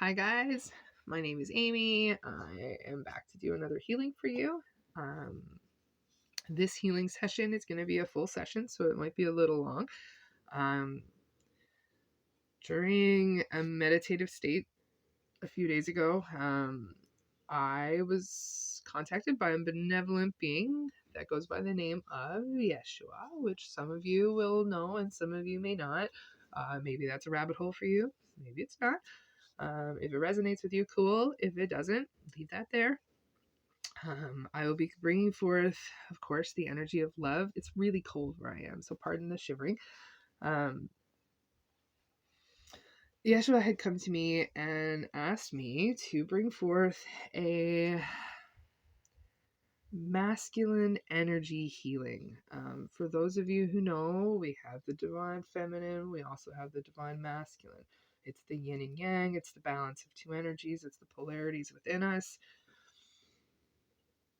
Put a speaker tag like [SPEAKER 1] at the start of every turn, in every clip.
[SPEAKER 1] Hi guys, my name is Amy. I am back to do another healing for you. Um, this healing session is going to be a full session, so it might be a little long. During a meditative state a few days ago, I was contacted by a benevolent being that goes by the name of Yeshua, which some of you will know and some of you may not. Maybe that's a rabbit hole for you. Maybe it's not. If it resonates with you, cool. If it doesn't, leave that there. I will be bringing forth, of course, the energy of love. It's really cold where I am, so pardon the shivering. Yeshua had come to me and asked me to bring forth a masculine energy healing. For those of you who know, we have the divine feminine, we also have the divine masculine. It's the yin and yang, it's the balance of two energies, it's the polarities within us.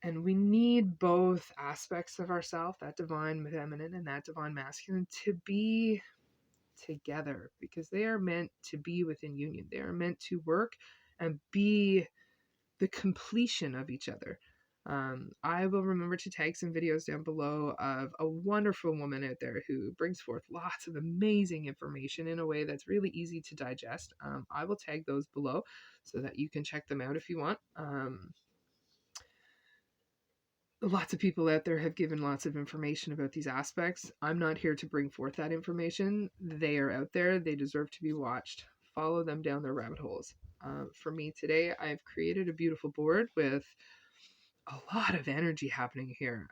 [SPEAKER 1] And we need both aspects of ourself, that divine feminine and that divine masculine, to be together because they are meant to be within union. They are meant to work and be the completion of each other. I will remember to tag some videos down below of a wonderful woman out there who brings forth lots of amazing information in a way that's really easy to digest. I will tag those below so that you can check them out if you want. Lots of people out there have given lots of information about these aspects. I'm not here to bring forth that information. They are out there. They deserve to be watched. Follow them down their rabbit holes. For me today, I've created a beautiful board with a lot of energy happening here.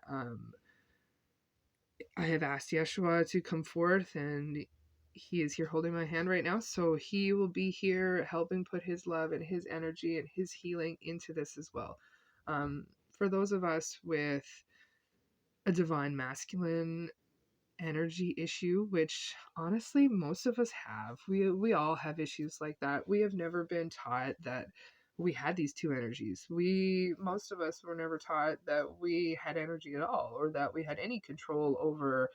[SPEAKER 1] I have asked Yeshua to come forth, and he is here holding my hand right now. So he will be here helping put his love and his energy and his healing into this as well. For those of us with a divine masculine energy issue, which honestly most of us have. We all have issues like that. We have never been taught that we had these two energies. Most of us were never taught that we had energy at all, or that we had any control over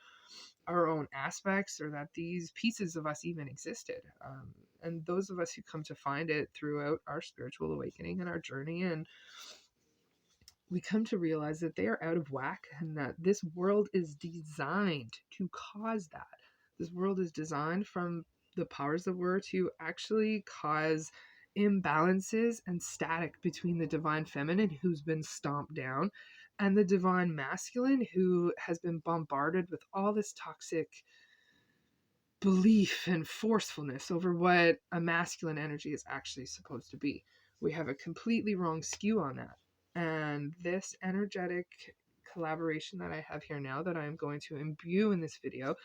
[SPEAKER 1] our own aspects, or that these pieces of us even existed. And those of us who come to find it throughout our spiritual awakening and our journey, and we come to realize that they are out of whack and that this world is designed to cause that. This world is designed from the powers that were to actually cause imbalances and static between the divine feminine, who's been stomped down, and the divine masculine, who has been bombarded with all this toxic belief and forcefulness over what a masculine energy is actually supposed to be. We have a completely wrong skew on that. And this energetic collaboration that I have here now, that I'm going to imbue in this video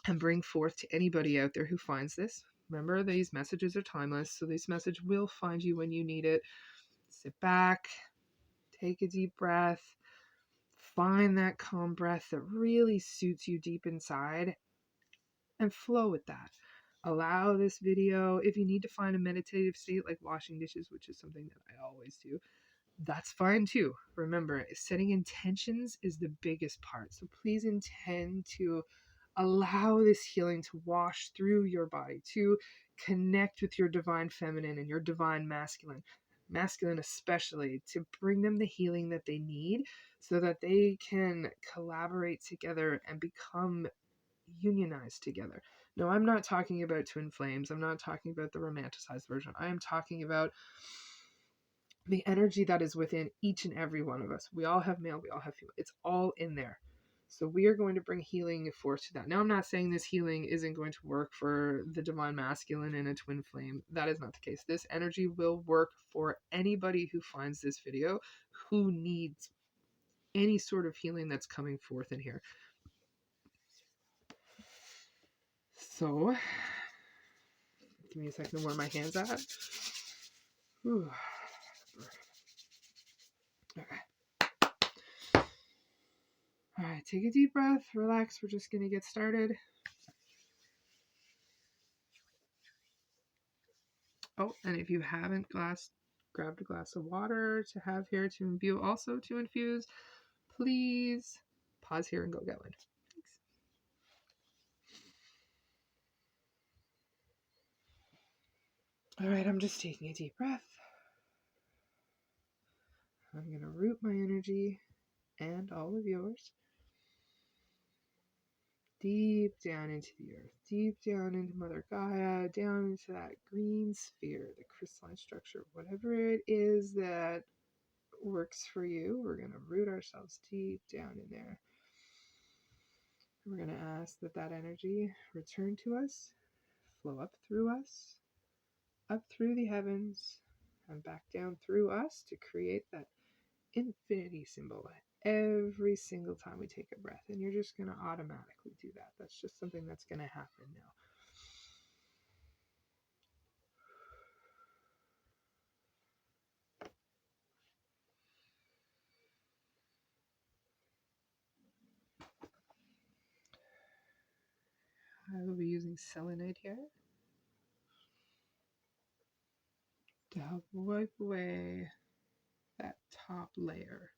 [SPEAKER 1] and bring forth to anybody out there who finds this. Remember, these messages are timeless, so this message will find you when you need it. Sit back, take a deep breath, find that calm breath that really suits you deep inside, and flow with that. Allow this video, if you need to find a meditative state like washing dishes, which is something that I always do, that's fine too. Remember, setting intentions is the biggest part. So please intend to allow this healing to wash through your body, to connect with your divine feminine and your divine masculine especially, to bring them the healing that they need so that they can collaborate together and become unionized together. No, I'm not talking about twin flames. I'm not talking about the romanticized version. I am talking about the energy that is within each and every one of us. We all have male, we all have female. It's all in there. So we are going to bring healing forth to that. Now, I'm not saying this healing isn't going to work for the divine masculine and a twin flame. That is not the case. This energy will work for anybody who finds this video who needs any sort of healing that's coming forth in here. So, give me a second to where my hand's at. Whew. Okay. All right, take a deep breath, relax. We're just going to get started. Oh, and if you haven't grabbed a glass of water to have here to imbue, also to infuse, please pause here and go get one. Thanks. All right, I'm just taking a deep breath. I'm going to root my energy and all of yours deep down into the earth, deep down into Mother Gaia, down into that green sphere, the crystalline structure, whatever it is that works for you. We're going to root ourselves deep down in there. We're going to ask that that energy return to us, flow up through us, up through the heavens, and back down through us to create that infinity symbol every single time we take a breath. And you're just going to automatically do that. That's just something that's going to happen now. I will be using selenite here to help wipe away that top layer,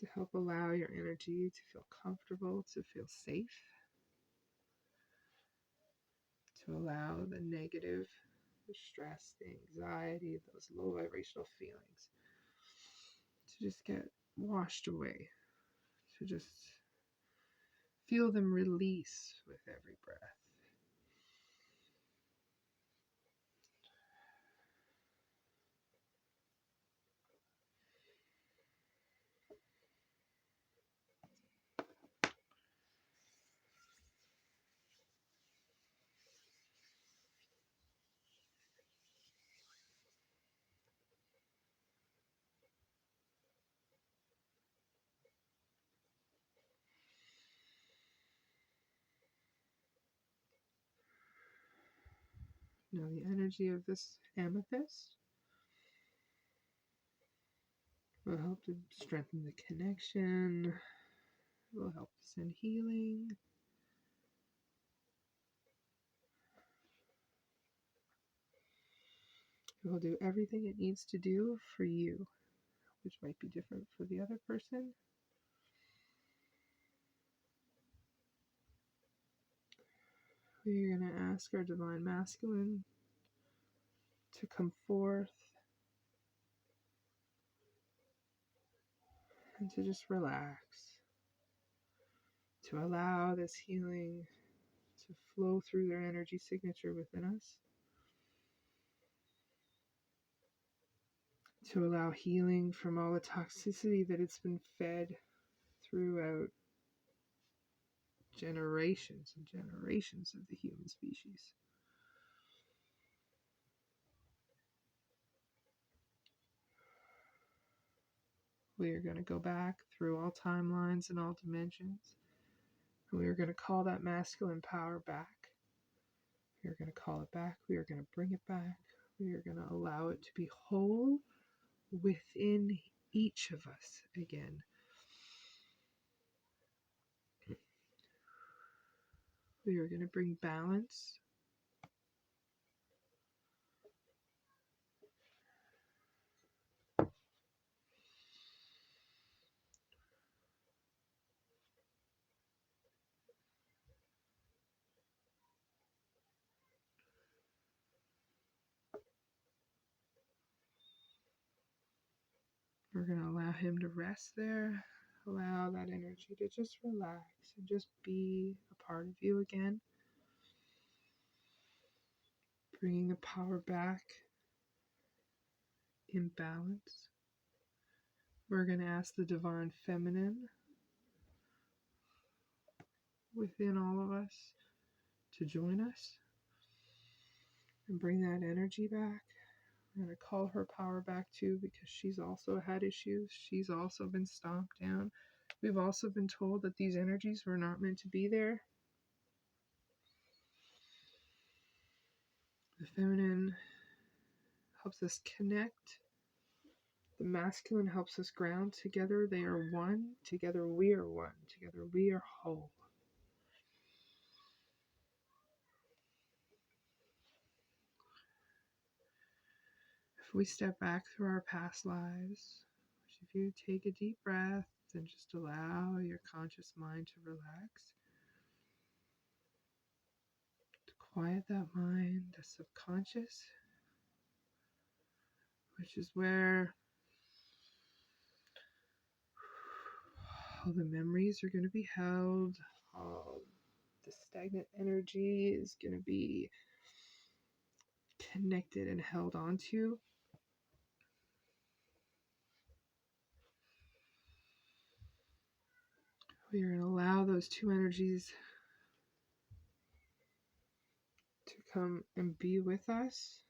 [SPEAKER 1] to help allow your energy to feel comfortable, to feel safe, to allow the negative, the stress, the anxiety, those low vibrational feelings to just get washed away, to just feel them release with every breath. Now the energy of this amethyst will help to strengthen the connection, will help to send healing. It will do everything it needs to do for you, which might be different for the other person. We're going to ask our Divine Masculine to come forth and to just relax, to allow this healing to flow through their energy signature within us, to allow healing from all the toxicity that it's been fed throughout generations and generations of the human species. We are going to go back through all timelines and all dimensions. And we are going to call that masculine power back. We are going to call it back. We are going to bring it back. We are going to allow it to be whole within each of us again. We are going to bring balance. We're going to allow him to rest there. Allow that energy to just relax and just be a part of you again. Bringing the power back in balance. We're going to ask the Divine Feminine within all of us to join us and bring that energy back. We're going to call her power back too, because she's also had issues. She's also been stomped down. We've also been told that these energies were not meant to be there. The feminine helps us connect. The masculine helps us ground. Together they are one. Together we are one. Together we are whole. If we step back through our past lives, if you take a deep breath and just allow your conscious mind to relax, to quiet that mind, the subconscious, which is where all the memories are going to be held, all the stagnant energy is going to be connected and held onto. We are going to allow those two energies to come and be with us.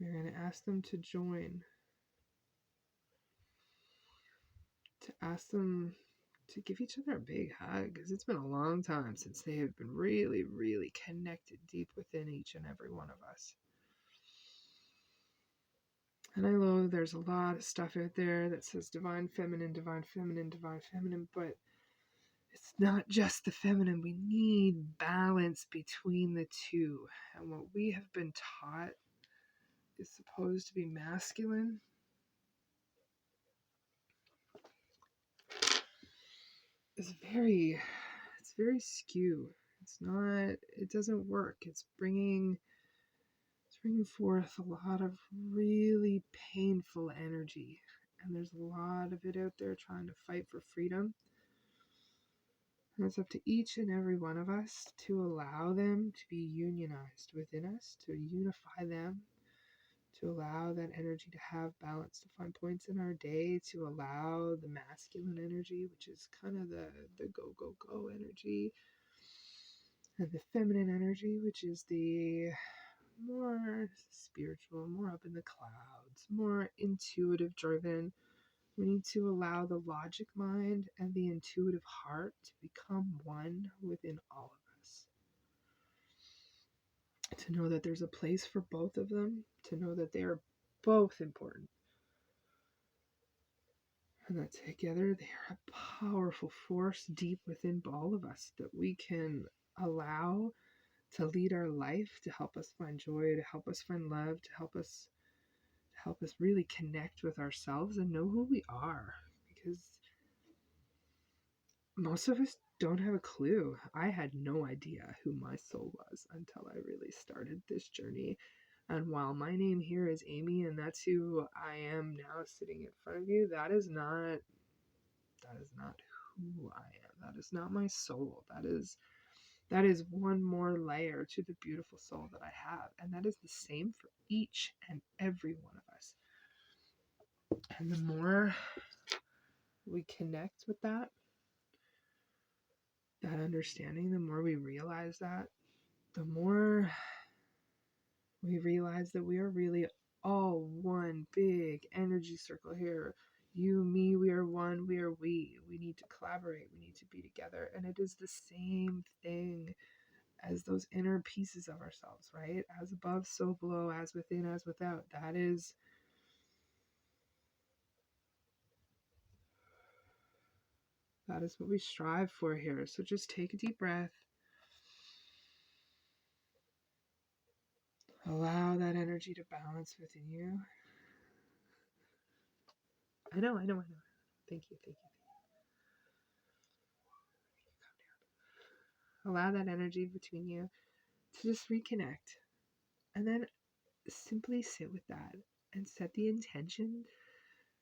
[SPEAKER 1] We're going to ask them to join, to ask them to give each other a big hug, because it's been a long time since they have been really, really connected deep within each and every one of us. And I know there's a lot of stuff out there that says divine feminine, divine feminine, divine feminine, but it's not just the feminine. We need balance between the two. And what we have been taught is supposed to be masculine. It's very skew. It doesn't work. It's bringing forth a lot of really painful energy. And there's a lot of it out there trying to fight for freedom. And it's up to each and every one of us to allow them to be unionized within us, to unify them, to allow that energy to have balance, to find points in our day, to allow the masculine energy, which is kind of the go, go, go energy, and the feminine energy, which is the more spiritual, more up in the clouds, more intuitive driven. We need to allow the logic mind and the intuitive heart to become one within all of us. To know that there's a place for both of them, to know that they are both important. And that together they are a powerful force deep within all of us that we can allow to lead our life, to help us find joy, to help us find love, to help us really connect with ourselves and know who we are. Because most of us don't have a clue. I had no idea who my soul was until I really started this journey. And while my name here is Amy, and that's who I am now sitting in front of you, that is not who I am. That is not my soul. That is one more layer to the beautiful soul that I have. And that is the same for each and every one of us. And the more we connect with that understanding, the more we realize that, the more we realize that we are really all one big energy circle here. You, me, we are one, we are we. We need to collaborate, we need to be together. And it is the same thing as those inner pieces of ourselves, right? As above, so below, as within, as without. That is what we strive for here. So just take a deep breath. Allow that energy to balance within you. I know. Thank you. Allow that energy between you to just reconnect. And then simply sit with that and set the intention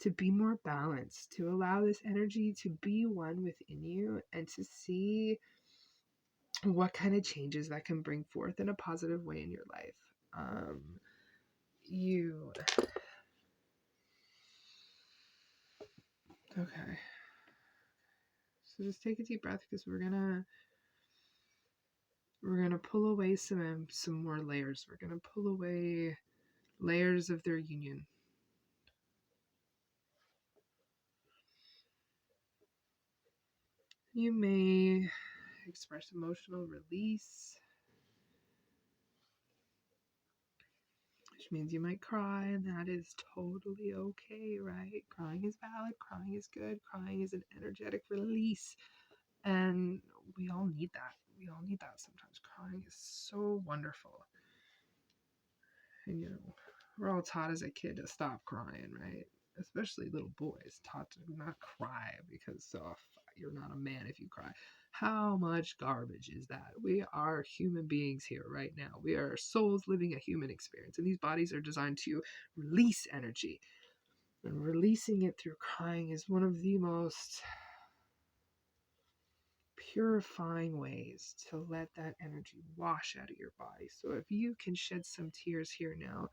[SPEAKER 1] to be more balanced, to allow this energy to be one within you and to see what kind of changes that can bring forth in a positive way in your life. Okay. So just take a deep breath, because we're gonna pull away some more layers. We're gonna pull away layers of their union. You may express emotional release, which means you might cry, and that is totally okay, right? Crying is valid, crying is good, crying is an energetic release, and we all need that. We all need that sometimes. Crying is so wonderful. And we're all taught as a kid to stop crying, right? Especially little boys, taught to not cry because You're not a man if you cry. How much garbage is that? We are human beings here right now. We are souls living a human experience, and these bodies are designed to release energy. And releasing it through crying is one of the most purifying ways to let that energy wash out of your body. So if you can shed some tears here now,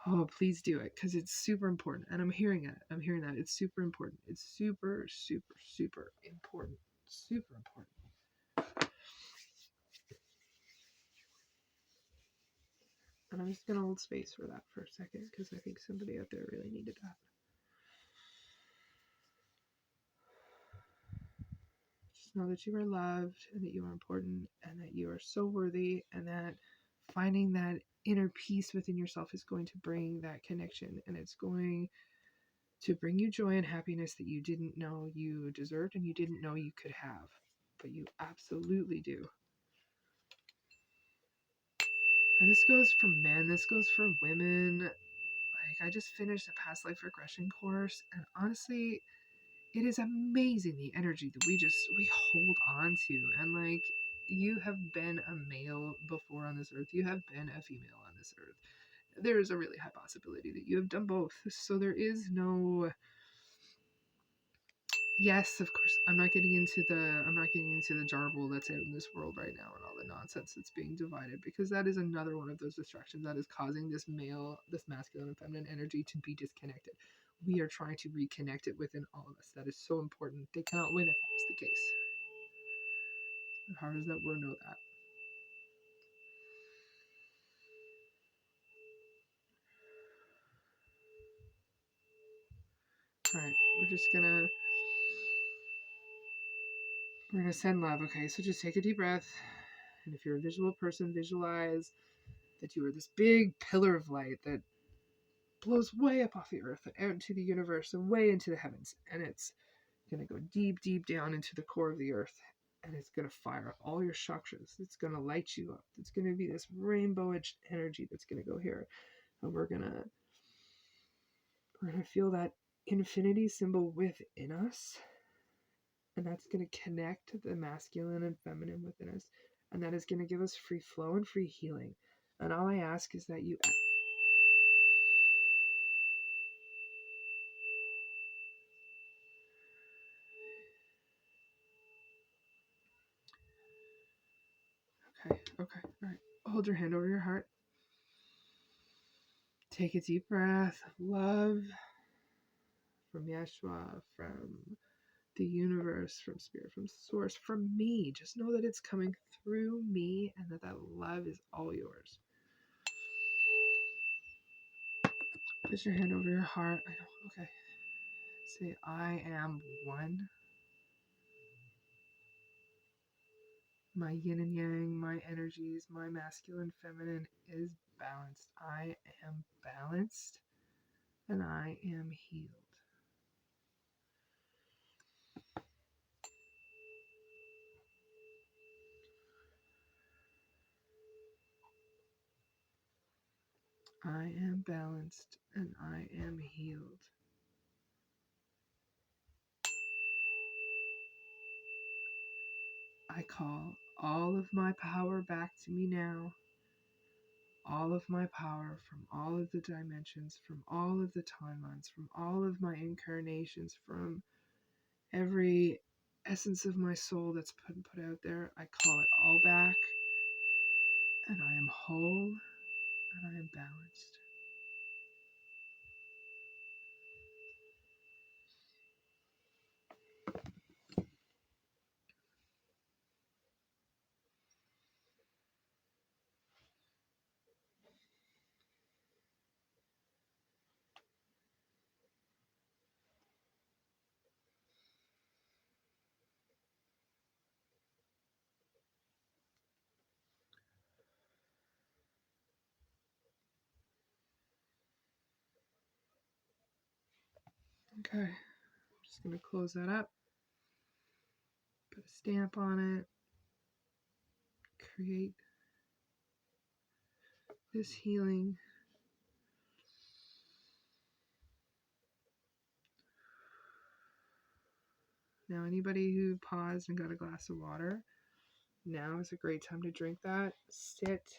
[SPEAKER 1] oh, please do it, because it's super important. And I'm hearing it. I'm hearing that. It's super important. It's super, super, super important. Super important. And I'm just going to hold space for that for a second, because I think somebody out there really needed that. Just know that you are loved, and that you are important, and that you are so worthy, and that finding that inner peace within yourself is going to bring that connection, and it's going to bring you joy and happiness that you didn't know you deserved and you didn't know you could have, but you absolutely do. And this goes for men, this goes for women. Like, I just finished a past life regression course, and honestly, it is amazing the energy that we hold on to. And like, you have been a male before on this earth, you have been a female on this earth. There is a really high possibility that you have done both. So there is no, yes, of course, I'm not getting into the jarble that's out in this world right now and all the nonsense that's being divided, because that is another one of those distractions that is causing this masculine and feminine energy to be disconnected. We are trying to reconnect it within all of us. That is so important. They cannot win if that was the case. How does that word know that? All right, we're gonna send love. Okay, so just take a deep breath, and if you're a visual person, visualize that you are this big pillar of light that blows way up off the earth and out into the universe and way into the heavens, and it's gonna go deep, deep down into the core of the earth, and it's gonna fire up all your chakras. It's gonna light you up. It's gonna be this rainbowish energy that's gonna go here, and we're gonna feel that infinity symbol within us, and that's going to connect the masculine and feminine within us, and that is going to give us free flow and free healing. And all I ask is that you okay, all right, hold your hand over your heart, take a deep breath of love from Yeshua, from the universe, from spirit, from source, from me. Just know that it's coming through me, and that love is all yours. Put your hand over your heart. I know. Okay. Say, I am one. My yin and yang, my energies, my masculine, feminine is balanced. I am balanced, and I am healed. I am balanced, and I am healed. I call all of my power back to me now. All of my power from all of the dimensions, from all of the timelines, from all of my incarnations, from every essence of my soul that's put out there. I call it all back, and I am whole, and I am balanced. Okay, I'm just going to close that up, put a stamp on it, create this healing. Now, anybody who paused and got a glass of water, now is a great time to drink that. Sit,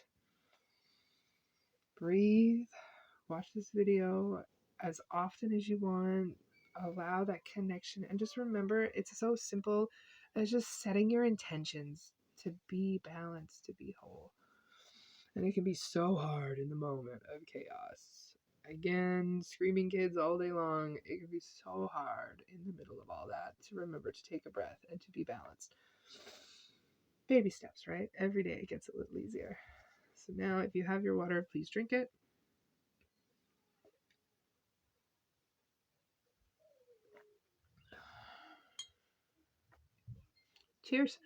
[SPEAKER 1] breathe, watch this video as often as you want. Allow that connection, and just remember, it's so simple as just setting your intentions to be balanced, to be whole. And it can be so hard in the moment of chaos. Again, screaming kids all day long, it can be so hard in the middle of all that to remember to take a breath and to be balanced. Baby steps, right? Every day it gets a little easier. So now, if you have your water, please drink it. Cheers.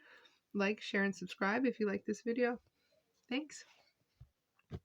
[SPEAKER 1] Like, share, and subscribe if you like this video. Thanks.